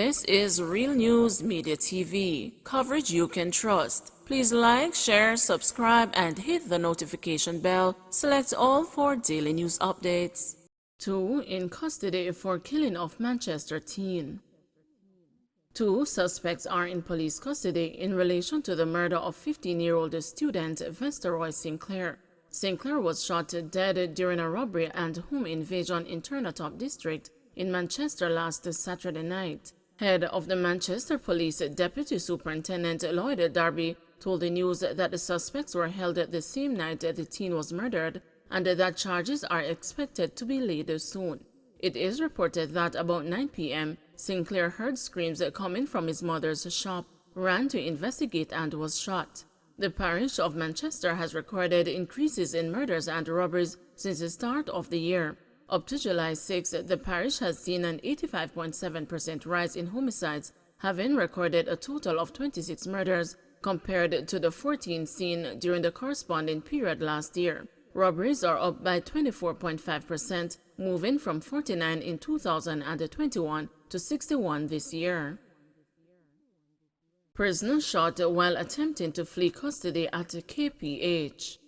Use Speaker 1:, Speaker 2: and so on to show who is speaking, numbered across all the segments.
Speaker 1: This is Real News Media TV, coverage you can trust. Please like, share, subscribe, and hit the notification bell. Select all for daily news updates. 2 in custody for killing of Manchester teen. 2 suspects are in police custody in relation to the murder of 15-year-old student Vesteroy Sinclair. Sinclair was shot dead during a robbery and home invasion in Turnatop District in Manchester last Saturday night. Head of the Manchester Police Deputy Superintendent Lloyd Darby told the news that the suspects were held the same night the teen was murdered and that charges are expected to be laid soon. It is reported that about 9 p.m., Sinclair heard screams coming from his mother's shop, ran to investigate and was shot. The parish of Manchester has recorded increases in murders and robberies since the start of the year. Up to July 6, the parish has seen an 85.7% rise in homicides, having recorded a total of 26 murders compared to the 14 seen during the corresponding period last year. Robberies are up by 24.5%, moving from 49 in 2021 to 61 this year. Prisoner shot while attempting to flee custody at KPH.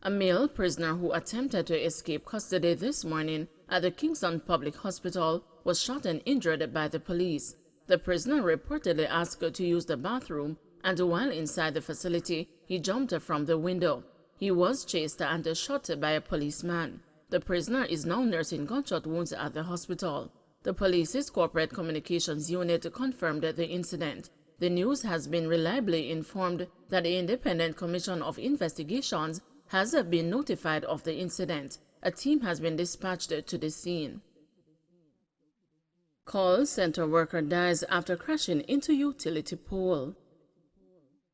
Speaker 1: A male prisoner who attempted to escape custody this morning at the Kingston Public Hospital was shot and injured by the police. The prisoner reportedly asked to use the bathroom, and while inside the facility, he jumped from the window. He was chased and shot by a policeman. The prisoner is now nursing gunshot wounds at the hospital. The police's corporate communications unit confirmed the incident. The news has been reliably informed that the Independent Commission of Investigations has been notified of the incident. A team has been dispatched to the scene. Call center worker dies after crashing into utility pole.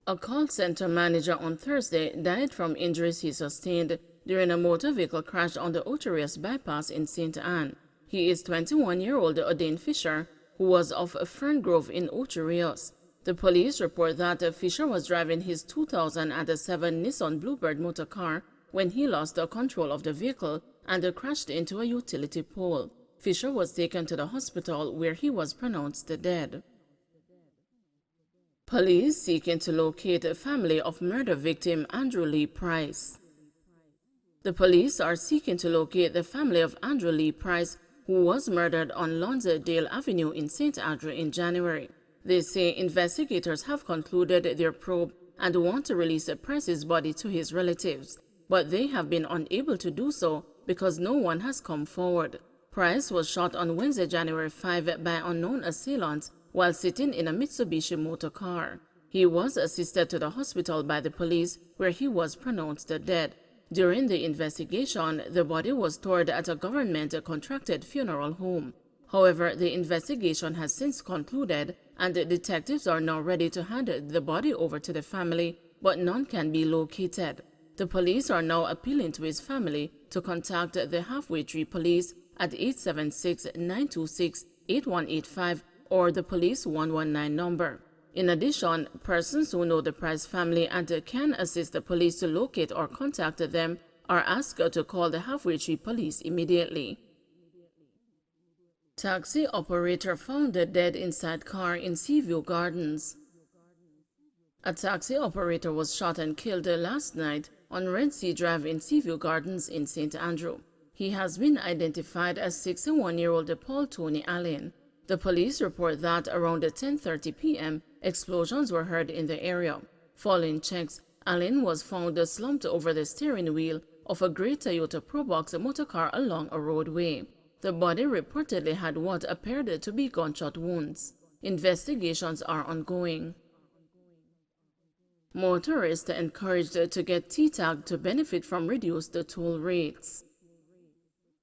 Speaker 1: A call center manager on Thursday died from injuries he sustained during a motor vehicle crash on the Ocherius bypass in St. Anne. He is 21-year-old Odane Fisher, who was of Fern Grove in Ocherius. The police report that Fisher was driving his 2007 Nissan Bluebird motor car when he lost control of the vehicle and crashed into a utility pole. Fisher was taken to the hospital where he was pronounced dead. Police seeking to locate the family of murder victim Andrew Lee Price. The police are seeking to locate the family of Andrew Lee Price, who was murdered on Lonsdale Avenue in St. Andrew in January. They say investigators have concluded their probe and want to release Price's body to his relatives, but they have been unable to do so because no one has come forward. Price was shot on Wednesday, January 5 by unknown assailants while sitting in a Mitsubishi motor car. He was assisted to the hospital by the police, where he was pronounced dead. During the investigation, the body was stored at a government-contracted funeral home. However, the investigation has since concluded, and the detectives are now ready to hand the body over to the family, but none can be located. The police are now appealing to his family to contact the Halfway Tree Police at 876-926-8185 or the Police 119 number. In addition, persons who know the Price family and can assist the police to locate or contact them are asked to call the Halfway Tree Police immediately. Taxi operator found dead inside car in Seaview Gardens. A taxi operator was shot and killed last night on Red Sea Drive in Seaview Gardens in St. Andrew. He has been identified as 61-year-old Paul Tony Allen. The police report that around 10:30 p.m., explosions were heard in the area. Following checks, Allen was found slumped over the steering wheel of a gray Toyota Probox motorcar along a roadway. The body reportedly had what appeared to be gunshot wounds. Investigations are ongoing. Motorists encouraged to get T-tag to benefit from reduced toll rates.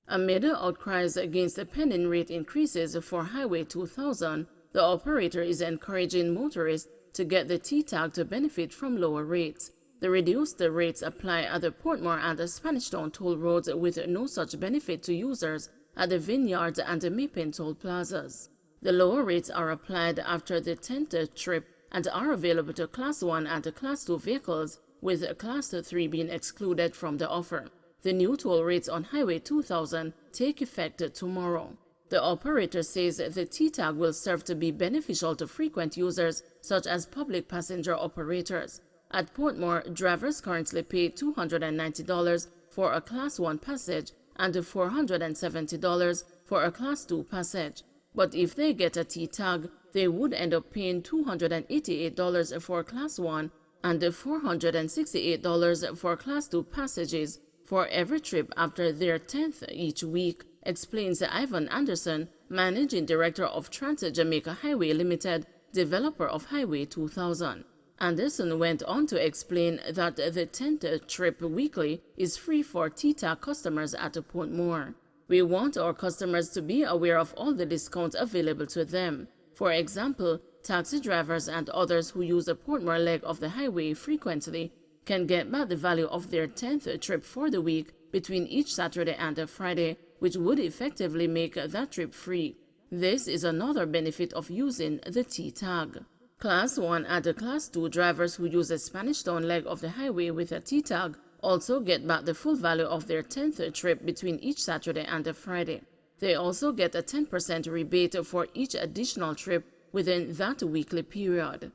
Speaker 1: Amid outcries against the pending rate increases for Highway 2000, the operator is encouraging motorists to get the T-tag to benefit from lower rates. The reduced rates apply at the Portmore and the Spanish Town toll roads, with no such benefit to users at the Vineyards and the Mapen toll plazas. The lower rates are applied after the 10th trip and are available to Class 1 and Class 2 vehicles, with Class 3 being excluded from the offer. The new toll rates on Highway 2000 take effect tomorrow. The operator says the T-tag will serve to be beneficial to frequent users such as public passenger operators. At Portmore, drivers currently pay $290 for a Class 1 passage and $470 for a Class 2 passage. But if they get a T-tag, they would end up paying $288 for Class 1 and $468 for Class 2 passages for every trip after their 10th each week, explains Ivan Anderson, Managing Director of Transit Jamaica Highway Limited, developer of Highway 2000. Anderson went on to explain that the 10th trip weekly is free for T-tag customers at Portmore. We want our customers to be aware of all the discounts available to them. For example, taxi drivers and others who use the Portmore leg of the highway frequently can get back the value of their 10th trip for the week between each Saturday and Friday, which would effectively make that trip free. This is another benefit of using the T-tag. Class 1 and Class 2 drivers who use the Spanish Town leg of the highway with a T-tag also get back the full value of their 10th trip between each Saturday and Friday. They also get a 10% rebate for each additional trip within that weekly period.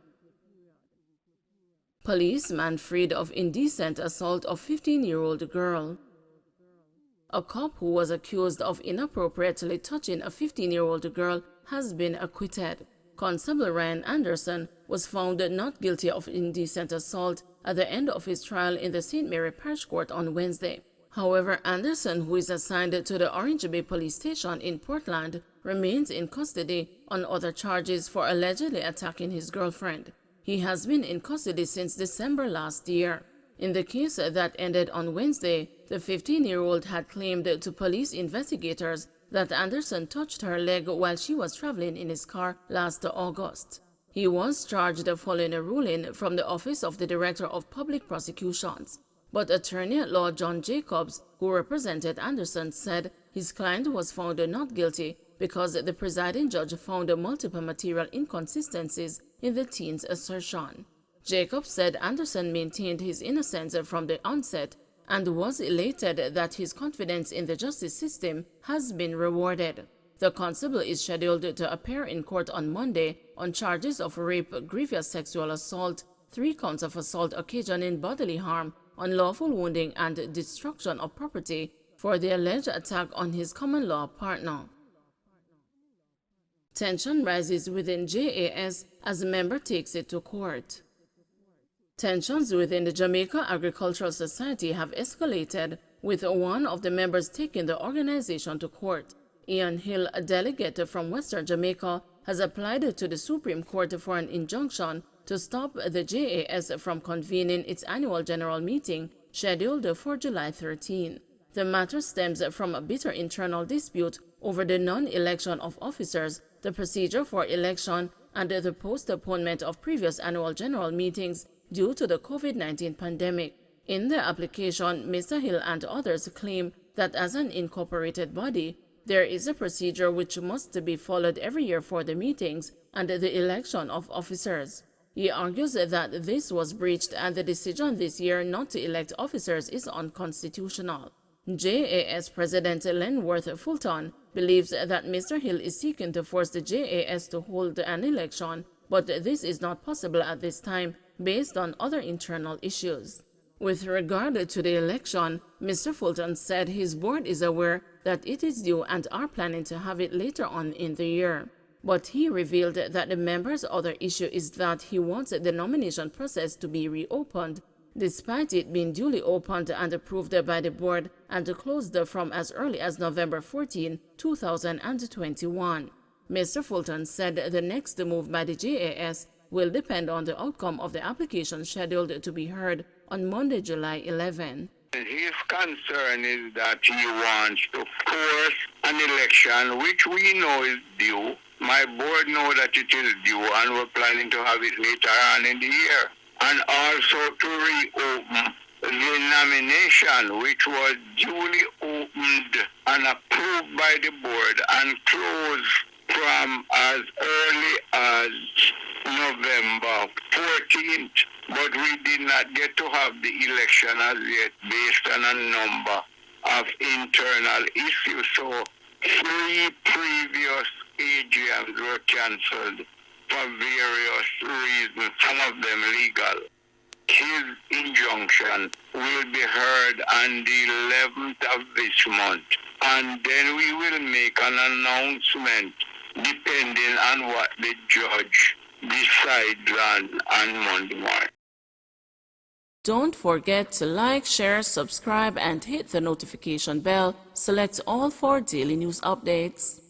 Speaker 1: Policeman freed of indecent assault of 15-year-old girl. A cop who was accused of inappropriately touching a 15-year-old girl has been acquitted. Constable Ryan Anderson was found not guilty of indecent assault at the end of his trial in the St. Mary Parish Court on Wednesday. However, Anderson, who is assigned to the Orange Bay Police Station in Portland, remains in custody on other charges for allegedly attacking his girlfriend. He has been in custody since December last year. In the case that ended on Wednesday, the 15-year-old had claimed to police investigators that Anderson touched her leg while she was traveling in his car last August. He was charged following a ruling from the Office of the Director of Public Prosecutions. But attorney-at-law John Jacobs, who represented Anderson, said his client was found not guilty because the presiding judge found multiple material inconsistencies in the teen's assertion. Jacobs said Anderson maintained his innocence from the onset and was elated that his confidence in the justice system has been rewarded. The constable is scheduled to appear in court on Monday on charges of rape, grievous sexual assault, 3 counts of assault occasioning bodily harm, unlawful wounding, and destruction of property for the alleged attack on his common-law partner. Tension rises within JAS as a member takes it to court. Tensions within the Jamaica Agricultural Society have escalated, with one of the members taking the organization to court. Ian Hill, a delegate from Western Jamaica, has applied to the Supreme Court for an injunction to stop the JAS from convening its annual general meeting scheduled for July 13. The matter stems from a bitter internal dispute over the non-election of officers, the procedure for election, and the postponement of previous annual general meetings due to the COVID-19 pandemic. In the application, Mr. Hill and others claim that as an incorporated body, there is a procedure which must be followed every year for the meetings and the election of officers. He argues that this was breached and the decision this year not to elect officers is unconstitutional. JAS President Lenworth Fulton believes that Mr. Hill is seeking to force the JAS to hold an election, but this is not possible at this time based on other internal issues. With regard to the election, Mr. Fulton said his board is aware that it is due and are planning to have it later on in the year. But he revealed that the member's other issue is that he wants the nomination process to be reopened, despite it being duly opened and approved by the board and closed from as early as November 14, 2021. Mr. Fulton said the next move by the JAS will depend on the outcome of the application scheduled to be heard on Monday, July 11.
Speaker 2: His concern is that he wants to force an election, which we know is due. My board know that it is due, and we're planning to have it later on in the year. And also to reopen the nomination, which was duly opened and approved by the board and closed from as early as November 14th, but we did not get to have the election as yet based on a number of internal issues. So 3 previous programs were cancelled for various reasons, some of them legal. His injunction will be heard on the 11th of this month, and then we will make an announcement depending on what the judge decides on Monday morning.
Speaker 1: Don't forget to like, share, subscribe, and hit the notification bell. Select all for daily news updates.